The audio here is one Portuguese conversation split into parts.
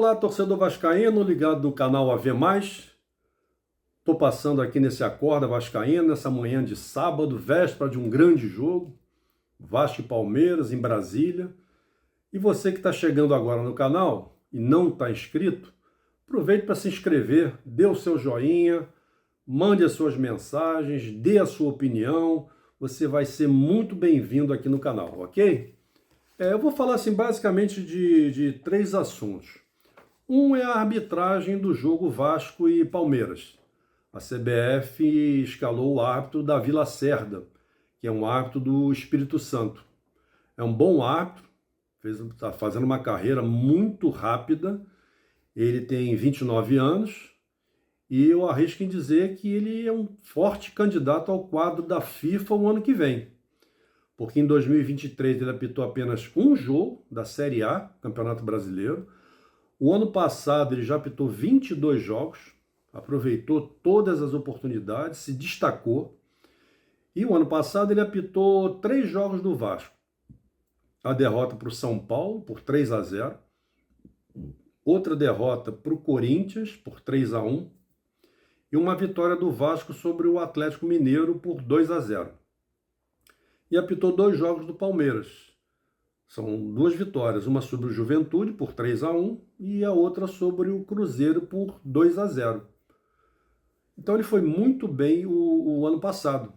Olá, torcedor vascaíno, ligado no canal AV+. Estou passando aqui nesse Acorda Vascaíno, nessa manhã de sábado, véspera de um grande jogo, Vasco e Palmeiras, em Brasília. E você que está chegando agora no canal e não está inscrito, aproveite para se inscrever, dê o seu joinha, mande as suas mensagens, dê a sua opinião. Você vai ser muito bem-vindo aqui no canal, ok? Eu vou falar assim, basicamente de três assuntos. Um é a arbitragem do jogo Vasco e Palmeiras. A CBF escalou o árbitro Davi Lacerda, que é um árbitro do Espírito Santo. É um bom árbitro, está fazendo uma carreira muito rápida. Ele tem 29 anos e eu arrisco em dizer que ele é um forte candidato ao quadro da FIFA o ano que vem. Porque em 2023 ele apitou apenas um jogo da Série A, Campeonato Brasileiro. O ano passado ele já apitou 22 jogos, aproveitou todas as oportunidades, se destacou. E o ano passado ele apitou 3 jogos do Vasco. A derrota para o São Paulo por 3-0. Outra derrota para o Corinthians por 3-1. E uma vitória do Vasco sobre o Atlético Mineiro por 2-0. E apitou 2 jogos do Palmeiras. São 2 vitórias, uma sobre o Juventude por 3-1 e a outra sobre o Cruzeiro por 2-0. Então ele foi muito bem o ano passado.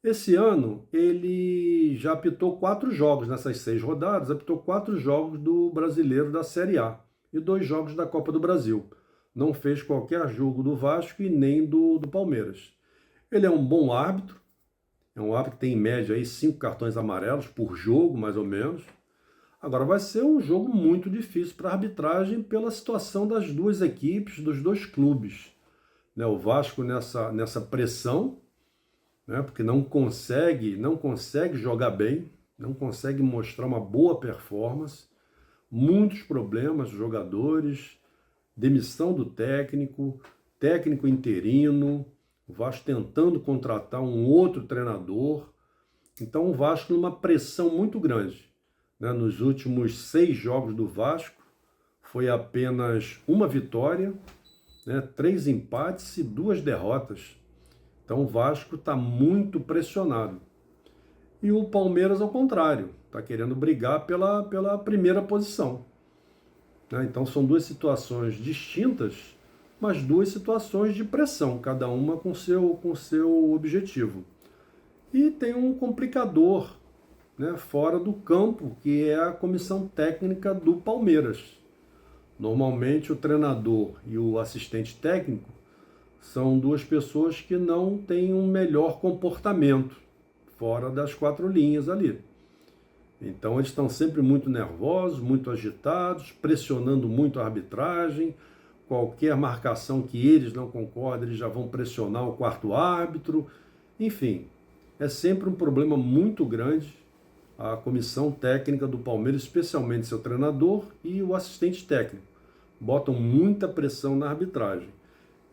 Esse ano ele já apitou 4 jogos nessas 6 rodadas, apitou 4 jogos do Brasileiro da Série A e 2 jogos da Copa do Brasil. Não fez qualquer jogo do Vasco e nem do Palmeiras. Ele é um bom árbitro. É um árbitro que tem em média aí 5 cartões amarelos por jogo, mais ou menos. Agora vai ser um jogo muito difícil para a arbitragem pela situação das duas equipes, dos 2 clubes. O Vasco nessa pressão, porque não consegue jogar bem, não consegue mostrar uma boa performance. Muitos problemas dos jogadores, demissão do técnico, técnico interino, o Vasco tentando contratar um outro treinador. Então o Vasco numa pressão muito grande. Nos últimos 6 jogos do Vasco, foi apenas uma vitória, 3 empates e 2 derrotas. Então o Vasco está muito pressionado. E o Palmeiras, ao contrário, está querendo brigar pela primeira posição. Então são 2 situações distintas, mas 2 situações de pressão, cada uma com seu objetivo. E tem um complicador, fora do campo, que é a comissão técnica do Palmeiras. Normalmente o treinador e o assistente técnico são 2 pessoas que não têm um melhor comportamento, fora das 4 linhas ali. Então eles estão sempre muito nervosos, muito agitados, pressionando muito a arbitragem. Qualquer marcação que eles não concordem, eles já vão pressionar o 4º árbitro. Enfim, é sempre um problema muito grande a comissão técnica do Palmeiras, especialmente seu treinador e o assistente técnico. Botam muita pressão na arbitragem.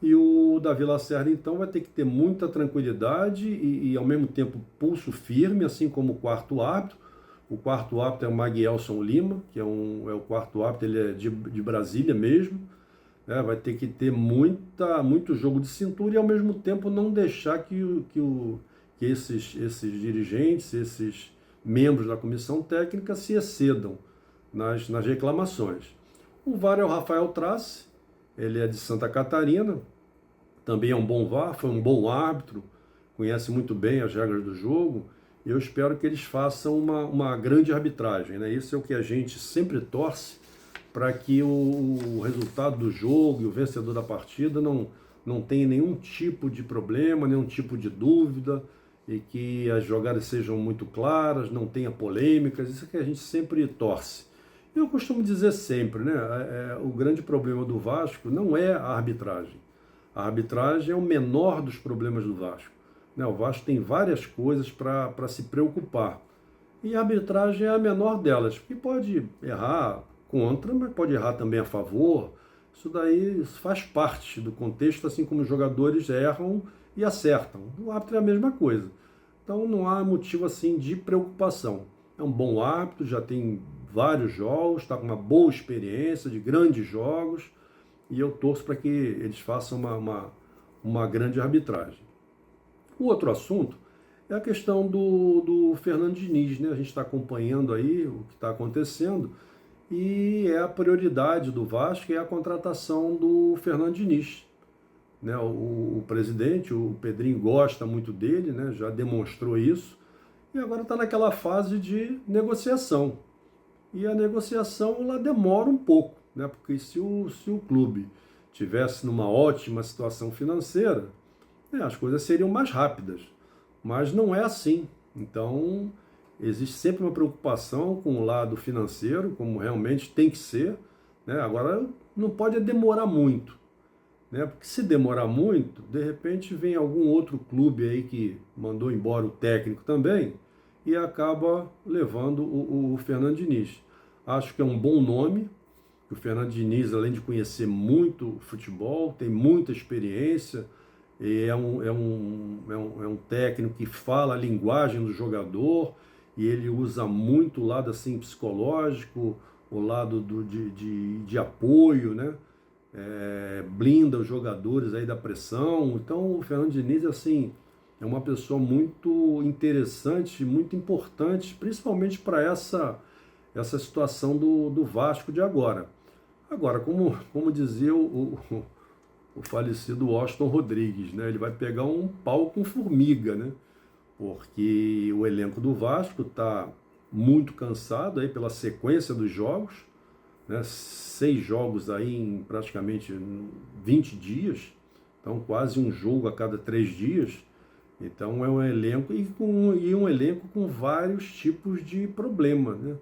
E o Davi Lacerda, então, vai ter que ter muita tranquilidade e ao mesmo tempo, pulso firme, assim como o 4º árbitro. O 4º árbitro é o Maguielson Lima, que é o 4º árbitro, ele é de Brasília mesmo. Vai ter que ter muito jogo de cintura e, ao mesmo tempo, não deixar que esses dirigentes, esses membros da comissão técnica se excedam nas reclamações. O VAR é o Rafael Trace, ele é de Santa Catarina, também é um bom VAR, foi um bom árbitro, conhece muito bem as regras do jogo. Eu espero que eles façam uma grande arbitragem. Isso é o que a gente sempre torce, para que o resultado do jogo e o vencedor da partida não tenha nenhum tipo de problema, nenhum tipo de dúvida, e que as jogadas sejam muito claras, não tenha polêmicas. Isso é que a gente sempre torce. Eu costumo dizer sempre, o grande problema do Vasco não é a arbitragem. A arbitragem é o menor dos problemas do Vasco. O Vasco tem várias coisas para se preocupar. E a arbitragem é a menor delas, porque pode errar contra, mas pode errar também a favor. Isso daí faz parte do contexto, assim como os jogadores erram e acertam. O árbitro é a mesma coisa. Então não há motivo assim de preocupação. É um bom árbitro, já tem vários jogos, está com uma boa experiência de grandes jogos, e eu torço para que eles façam uma grande arbitragem. O outro assunto é a questão do Fernando Diniz, né? A gente está acompanhando aí o que está acontecendo, e é a prioridade do Vasco é a contratação do Fernando Diniz. Né? O presidente, o Pedrinho, gosta muito dele, né? Já demonstrou isso, e agora está naquela fase de negociação. E a negociação ela demora um pouco, né? Porque se o clube tivesse numa ótima situação financeira, né, as coisas seriam mais rápidas. Mas não é assim. Então, existe sempre uma preocupação com o lado financeiro, como realmente tem que ser. Né? Agora, não pode demorar muito. Né? Porque se demorar muito, de repente vem algum outro clube aí que mandou embora o técnico também e acaba levando o Fernando Diniz. Acho que é um bom nome. O Fernando Diniz, além de conhecer muito futebol, tem muita experiência, é um técnico que fala a linguagem do jogador, e ele usa muito o lado assim, psicológico, o lado de apoio, né? Blinda os jogadores aí da pressão. Então o Fernando Diniz assim, é uma pessoa muito interessante, muito importante, principalmente para essa situação do Vasco de agora. Agora, como dizia o falecido Washington Rodrigues, né? Ele vai pegar um pau com formiga, né? Porque o elenco do Vasco está muito cansado aí pela sequência dos jogos, né? 6 jogos aí em praticamente 20 dias, então quase um jogo a cada 3 dias. Então é um elenco e um elenco com vários tipos de problemas, né?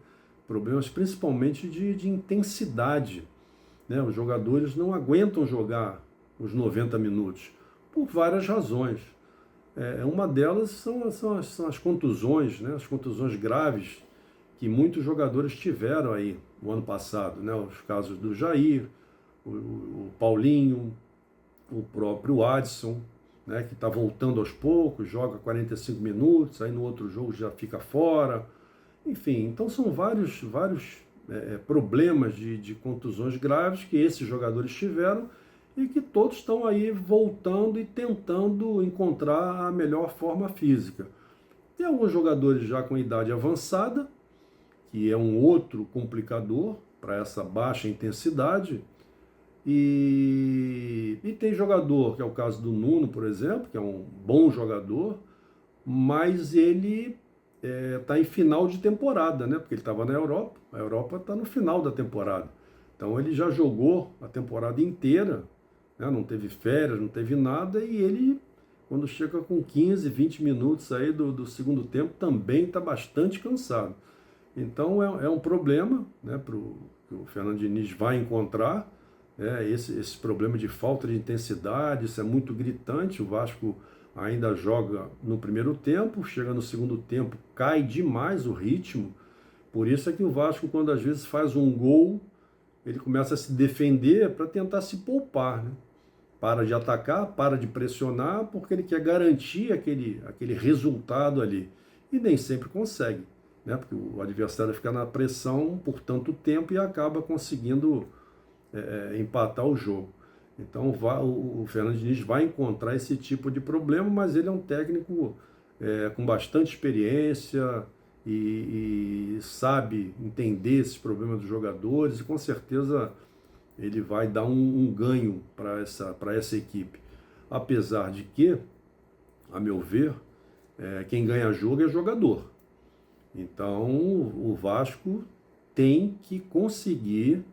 Problemas principalmente de intensidade. Né? Os jogadores não aguentam jogar os 90 minutos, por várias razões. Uma delas são as contusões, né? As contusões graves que muitos jogadores tiveram aí no ano passado. Né? Os casos do Jair, o Paulinho, o próprio Adson, né? Que está voltando aos poucos, joga 45 minutos, aí no outro jogo já fica fora. Enfim, então são vários problemas de contusões graves que esses jogadores tiveram e que todos estão aí voltando e tentando encontrar a melhor forma física. Tem alguns jogadores já com idade avançada, que é um outro complicador para essa baixa intensidade, e tem jogador, que é o caso do Nuno, por exemplo, que é um bom jogador, mas ele está em final de temporada, né? Porque ele estava na Europa, a Europa está no final da temporada. Então ele já jogou a temporada inteira, né? Não teve férias, não teve nada, e ele, quando chega com 15, 20 minutos aí do segundo tempo, também está bastante cansado. Então é um problema, né, que o Fernando Diniz vai encontrar, esse problema de falta de intensidade. Isso é muito gritante. O Vasco ainda joga no primeiro tempo, chega no segundo tempo, cai demais o ritmo. Por isso é que o Vasco, quando às vezes faz um gol, ele começa a se defender para tentar se poupar, né? Para de atacar, para de pressionar, porque ele quer garantir aquele resultado ali. E nem sempre consegue, né? Porque o adversário fica na pressão por tanto tempo e acaba conseguindo empatar o jogo. Então o Fernando Diniz vai encontrar esse tipo de problema, mas ele é um técnico com bastante experiência e sabe entender esses problemas dos jogadores, e com certeza ele vai dar um ganho para essa equipe. Apesar de que, a meu ver, quem ganha jogo é jogador. Então o Vasco tem que conseguir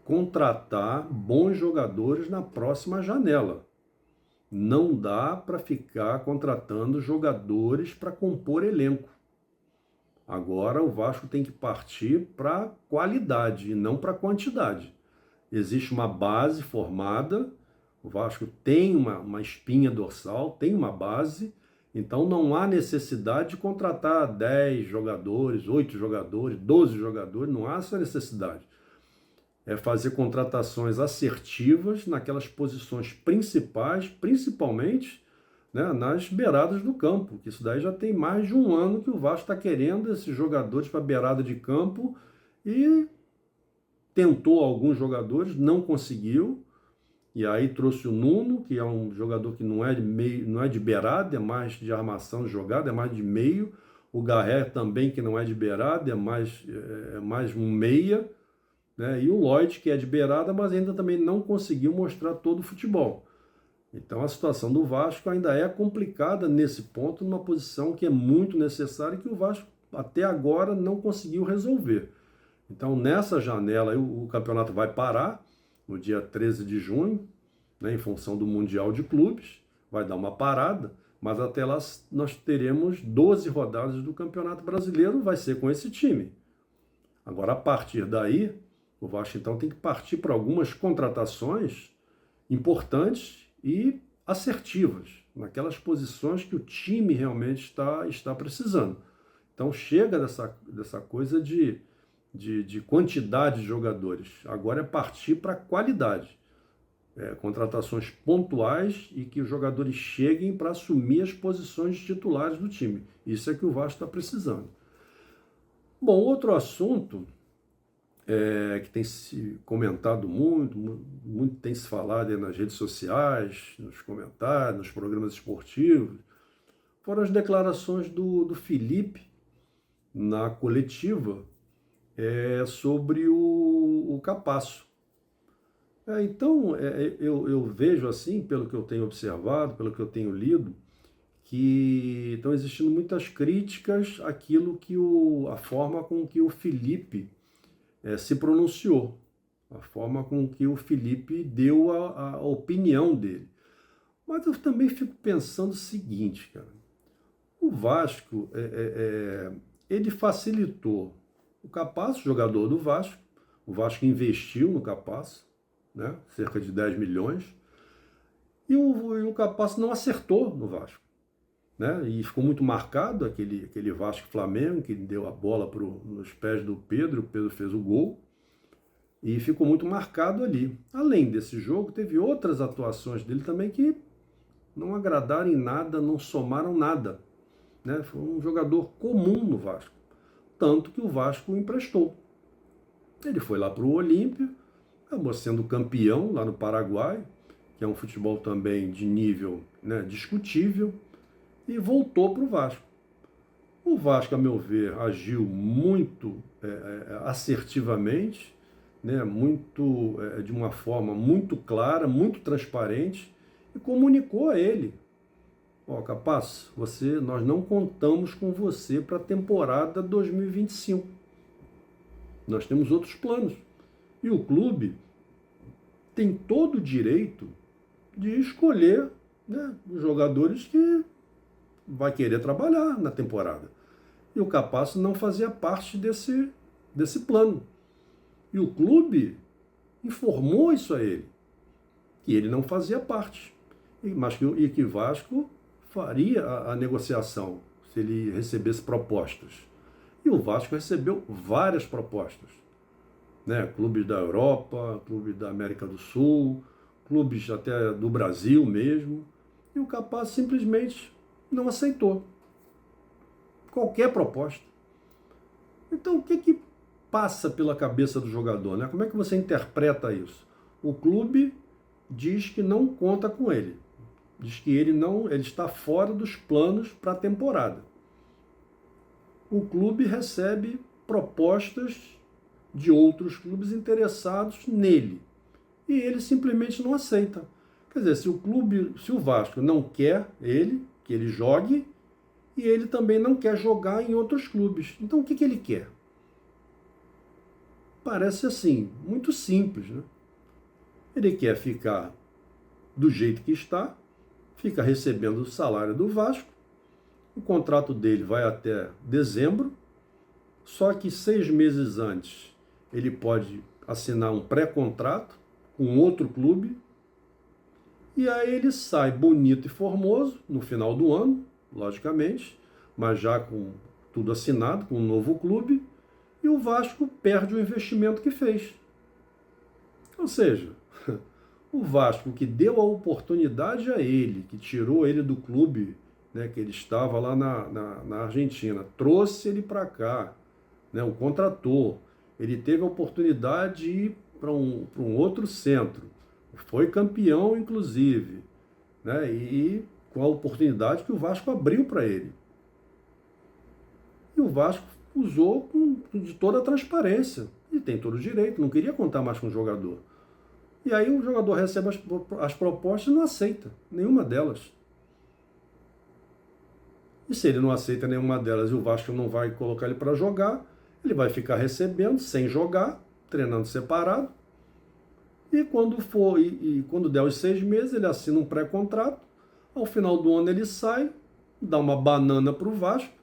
contratar bons jogadores na próxima janela. Não dá para ficar contratando jogadores para compor elenco. Agora o Vasco tem que partir para qualidade e não para quantidade. Existe uma base formada, o Vasco tem uma espinha dorsal, tem uma base, então não há necessidade de contratar 10 jogadores, 8 jogadores, 12 jogadores, não há essa necessidade. É fazer contratações assertivas naquelas posições principais, principalmente, né, nas beiradas do campo, que isso daí já tem mais de um ano que o Vasco está querendo esses jogadores para a beirada de campo, e tentou alguns jogadores, não conseguiu, e aí trouxe o Nuno, que é um jogador que não é de meio, não é de beirada, é mais de armação de jogada, é mais de meio. O Garré também, que não é de beirada, é mais um meia, né? E o Lloyd, que é de beirada, mas ainda também não conseguiu mostrar todo o futebol. Então a situação do Vasco ainda é complicada nesse ponto, numa posição que é muito necessária e que o Vasco até agora não conseguiu resolver. Então nessa janela o campeonato vai parar no dia 13 de junho, né, em função do Mundial de Clubes, vai dar uma parada, mas até lá nós teremos 12 rodadas do Campeonato Brasileiro, vai ser com esse time. Agora, a partir daí, o Vasco então tem que partir para algumas contratações importantes e assertivas, naquelas posições que o time realmente está precisando. Então chega dessa coisa de quantidade de jogadores. Agora é partir para qualidade. Contratações pontuais e que os jogadores cheguem para assumir as posições titulares do time. Isso é que o Vasco está precisando. Bom, outro assunto que tem se comentado muito tem se falado nas redes sociais, nos comentários, nos programas esportivos, foram as declarações do Felipe na coletiva sobre o Capasso. Então, eu vejo assim, pelo que eu tenho observado, pelo que eu tenho lido, que estão existindo muitas críticas àquilo a forma com que o Felipe se pronunciou, a forma com que o Felipe deu a opinião dele. Mas eu também fico pensando o seguinte, cara, o Vasco, ele facilitou o Capasso, jogador do Vasco, o Vasco investiu no Capasso, né, cerca de 10 milhões, e o Capasso não acertou no Vasco. Né? E ficou muito marcado aquele Vasco-Flamengo, que deu a bola nos pés do Pedro, o Pedro fez o gol, e ficou muito marcado ali. Além desse jogo, teve outras atuações dele também que não agradaram em nada, não somaram nada. Né? Foi um jogador comum no Vasco, tanto que o Vasco o emprestou. Ele foi lá para o Olímpia, acabou sendo campeão lá no Paraguai, que é um futebol também de nível, né, discutível, e voltou para o Vasco. O Vasco, a meu ver, agiu muito assertivamente, né, de uma forma muito clara, muito transparente, e comunicou a ele: ó, Capaz, nós não contamos com você para a temporada 2025. Nós temos outros planos. E o clube tem todo o direito de escolher, né, os jogadores que vai querer trabalhar na temporada. E o Capasso não fazia parte desse plano. E o clube informou isso a ele, que ele não fazia parte, mas que Vasco faria a negociação se ele recebesse propostas. E o Vasco recebeu várias propostas. Né? Clubes da Europa, clubes da América do Sul, clubes até do Brasil mesmo. E o Capasso simplesmente não aceitou qualquer proposta. Então, o que passa pela cabeça do jogador, né? Como é que você interpreta isso? O clube diz que não conta com ele, diz que ele está fora dos planos para a temporada. O clube recebe propostas de outros clubes interessados nele e ele simplesmente não aceita. Quer dizer, se o Vasco não quer que ele jogue, e ele também não quer jogar em outros clubes. Então o que ele quer? Parece assim, muito simples, né? Ele quer ficar do jeito que está, fica recebendo o salário do Vasco, o contrato dele vai até dezembro, só que 6 meses antes ele pode assinar um pré-contrato com outro clube, e aí ele sai bonito e formoso no final do ano, logicamente, mas já com tudo assinado, com um novo clube, e o Vasco perde o investimento que fez. Ou seja, o Vasco que deu a oportunidade a ele, que tirou ele do clube, né, que ele estava lá na Argentina, trouxe ele para cá, né, o contratou, ele teve a oportunidade de ir para um outro centro. Foi campeão, inclusive, né? E com a oportunidade que o Vasco abriu para ele. E o Vasco usou de toda a transparência. E tem todo o direito, não queria contar mais com o jogador. E aí o jogador recebe as propostas e não aceita nenhuma delas. E se ele não aceita nenhuma delas e o Vasco não vai colocar ele para jogar, ele vai ficar recebendo, sem jogar, treinando separado. E quando der os 6 meses, ele assina um pré-contrato. Ao final do ano ele sai, dá uma banana para o Vasco,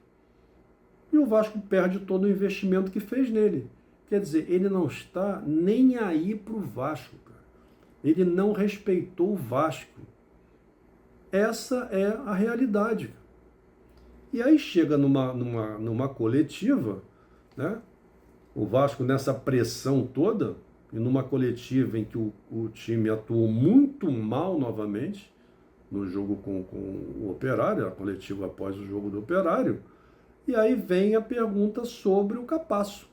e o Vasco perde todo o investimento que fez nele. Quer dizer, ele não está nem aí para o Vasco, cara. Ele não respeitou o Vasco. Essa é a realidade. E aí chega numa coletiva, né? O Vasco nessa pressão toda, e numa coletiva em que o time atuou muito mal novamente, no jogo com o Operário, a coletiva após o jogo do Operário, e aí vem a pergunta sobre o Capasso.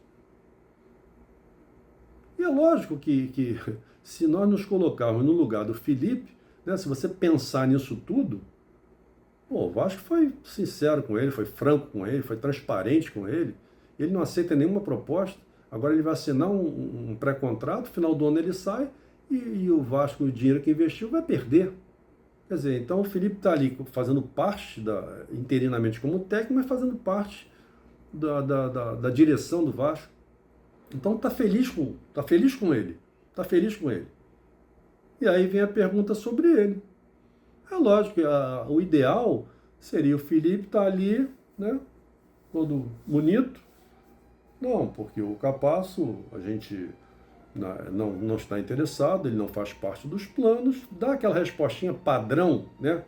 E é lógico que se nós nos colocarmos no lugar do Felipe, né, se você pensar nisso tudo, pô, o Vasco foi sincero com ele, foi franco com ele, foi transparente com ele, ele não aceita nenhuma proposta, agora ele vai assinar um pré-contrato, final do ano ele sai, e o Vasco, o dinheiro que investiu, vai perder. Quer dizer, então o Felipe está ali fazendo parte, interinamente como técnico, mas fazendo parte da direção do Vasco. Então está feliz com ele. Está feliz com ele. E aí vem a pergunta sobre ele. É lógico que o ideal seria o Felipe estar ali, né, todo bonito. Não, porque o Capasso, a gente não está interessado, ele não faz parte dos planos, dá aquela respostinha padrão, né?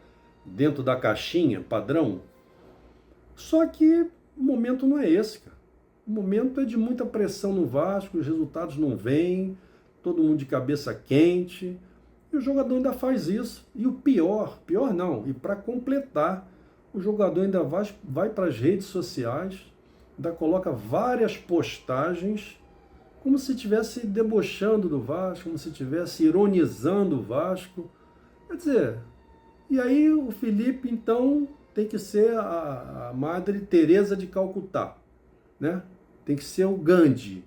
Dentro da caixinha, padrão. Só que o momento não é esse, cara. O momento é de muita pressão no Vasco, os resultados não vêm, todo mundo de cabeça quente, e o jogador ainda faz isso. E o pior não, e para completar, o jogador ainda vai para as redes sociais, ainda coloca várias postagens, como se estivesse debochando do Vasco, como se estivesse ironizando o Vasco. Quer dizer, e aí o Felipe, então, tem que ser a Madre Teresa de Calcutá, né? Tem que ser o Gandhi,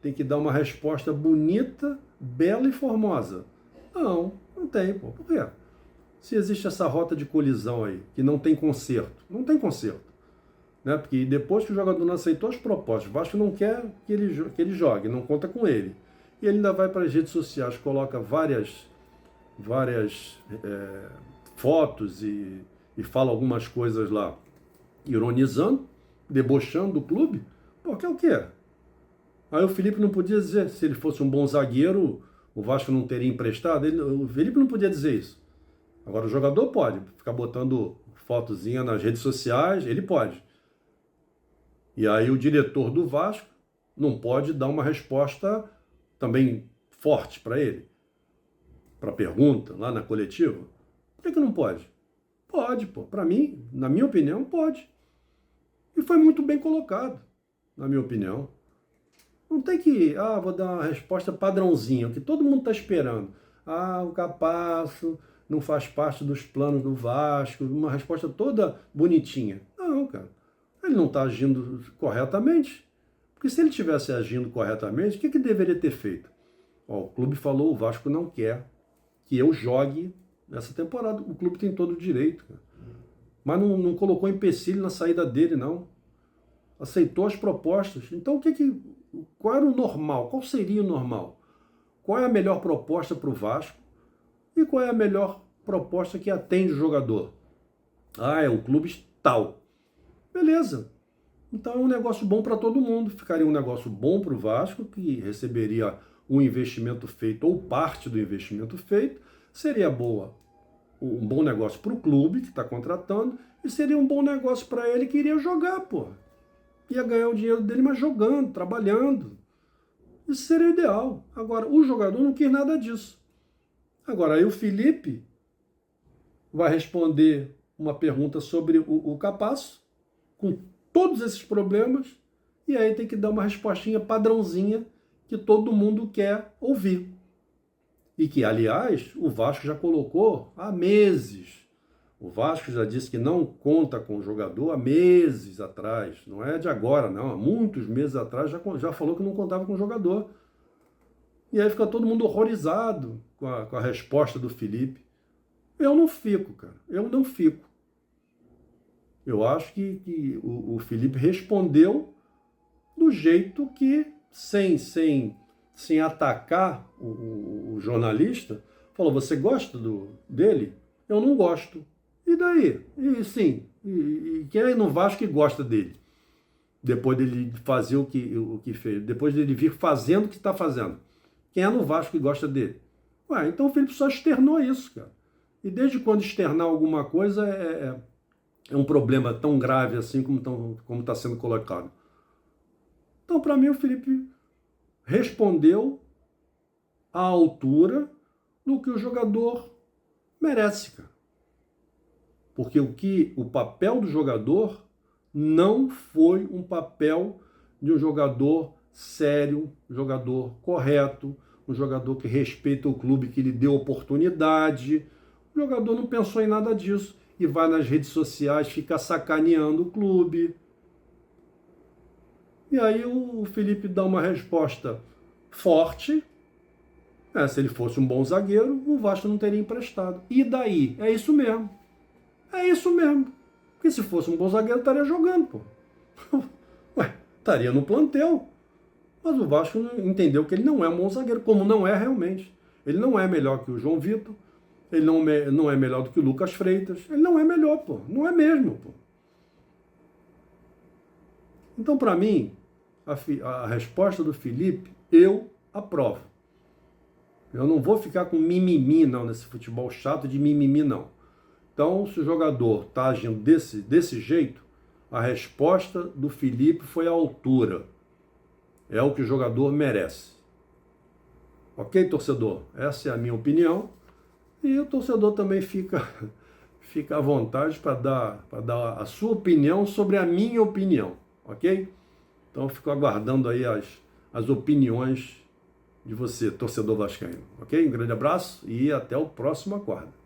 tem que dar uma resposta bonita, bela e formosa. Não tem, pô. Por quê? Se existe essa rota de colisão aí, que não tem conserto, não tem conserto. Né? Porque depois que o jogador não aceitou as propostas, o Vasco não quer que ele jogue, não conta com ele. E ele ainda vai para as redes sociais, coloca várias fotos e fala algumas coisas lá, ironizando, debochando do clube. Pô, que é o quê? Aí o Felipe não podia dizer, se ele fosse um bom zagueiro, o Vasco não teria emprestado. O Felipe não podia dizer isso. Agora o jogador pode ficar botando fotozinha nas redes sociais, ele pode. E aí o diretor do Vasco não pode dar uma resposta também forte para ele, para a pergunta lá na coletiva. Por que não pode? Pode, pô. Para mim, na minha opinião, pode. E foi muito bem colocado, na minha opinião. Não tem que, vou dar uma resposta padrãozinha, o que todo mundo está esperando. O Capasso não faz parte dos planos do Vasco, uma resposta toda bonitinha. Não, cara. Ele não está agindo corretamente. Porque se ele estivesse agindo corretamente, o que deveria ter feito? O clube falou, o Vasco não quer que eu jogue nessa temporada. O clube tem todo o direito, cara. Mas não colocou empecilho na saída dele, não. Aceitou as propostas. Então, qual era o normal? Qual seria o normal? Qual é a melhor proposta para o Vasco? E qual é a melhor proposta que atende o jogador? É o clube tal. Beleza. Então é um negócio bom para todo mundo. Ficaria um negócio bom para o Vasco, que receberia um investimento feito ou parte do investimento feito. Seria um bom negócio para o clube que está contratando e seria um bom negócio para ele que iria jogar, pô. Ia ganhar o dinheiro dele, mas jogando, trabalhando. Isso seria o ideal. Agora, o jogador não quis nada disso. Agora, aí o Felipe vai responder uma pergunta sobre o Capasso, com todos esses problemas, E aí tem que dar uma respostinha padrãozinha que todo mundo quer ouvir. E que, aliás, o Vasco já colocou há meses. O Vasco já disse que não conta com o jogador há meses atrás. Não é de agora, não. Há muitos meses atrás já falou que não contava com o jogador. E aí fica todo mundo horrorizado com a resposta do Felipe. Eu não fico, cara. Eu não fico. Eu acho que o Felipe respondeu do jeito que, sem atacar o jornalista, falou, você gosta dele? Eu não gosto. E daí? E sim, e quem é no Vasco que gosta dele? Depois dele fazer o que fez, depois dele vir fazendo o que está fazendo. Quem é no Vasco que gosta dele? Ué, então o Felipe só externou isso, cara. E desde quando externar alguma coisa é um problema tão grave assim como está sendo colocado? Então, para mim, o Felipe respondeu à altura do que o jogador merece, cara. Porque o papel do jogador não foi um papel de um jogador sério, um jogador correto, um jogador que respeita o clube que lhe deu oportunidade. O jogador não pensou em nada disso e vai nas redes sociais ficar sacaneando o clube. E aí o Felipe dá uma resposta forte. Se ele fosse um bom zagueiro, o Vasco não teria emprestado. E daí? É isso mesmo. É isso mesmo. Porque se fosse um bom zagueiro, estaria jogando, pô. Ué, estaria no plantel. Mas o Vasco entendeu que ele não é um bom zagueiro, como não é realmente. Ele não é melhor que o João Vitor, ele não é melhor do que o Lucas Freitas, ele não é melhor, pô. Não é mesmo, pô. Então, para mim, a resposta do Felipe, eu aprovo. Eu não vou ficar com mimimi, não, nesse futebol chato de mimimi, não. Então, se o jogador está agindo desse jeito, a resposta do Felipe foi à altura. É o que o jogador merece. Ok, torcedor? Essa é a minha opinião. E o torcedor também fica à vontade para dar a sua opinião sobre a minha opinião. Ok? Então, eu fico aguardando aí as opiniões de você, torcedor vascaíno. Ok? Um grande abraço e até o próximo Acorda.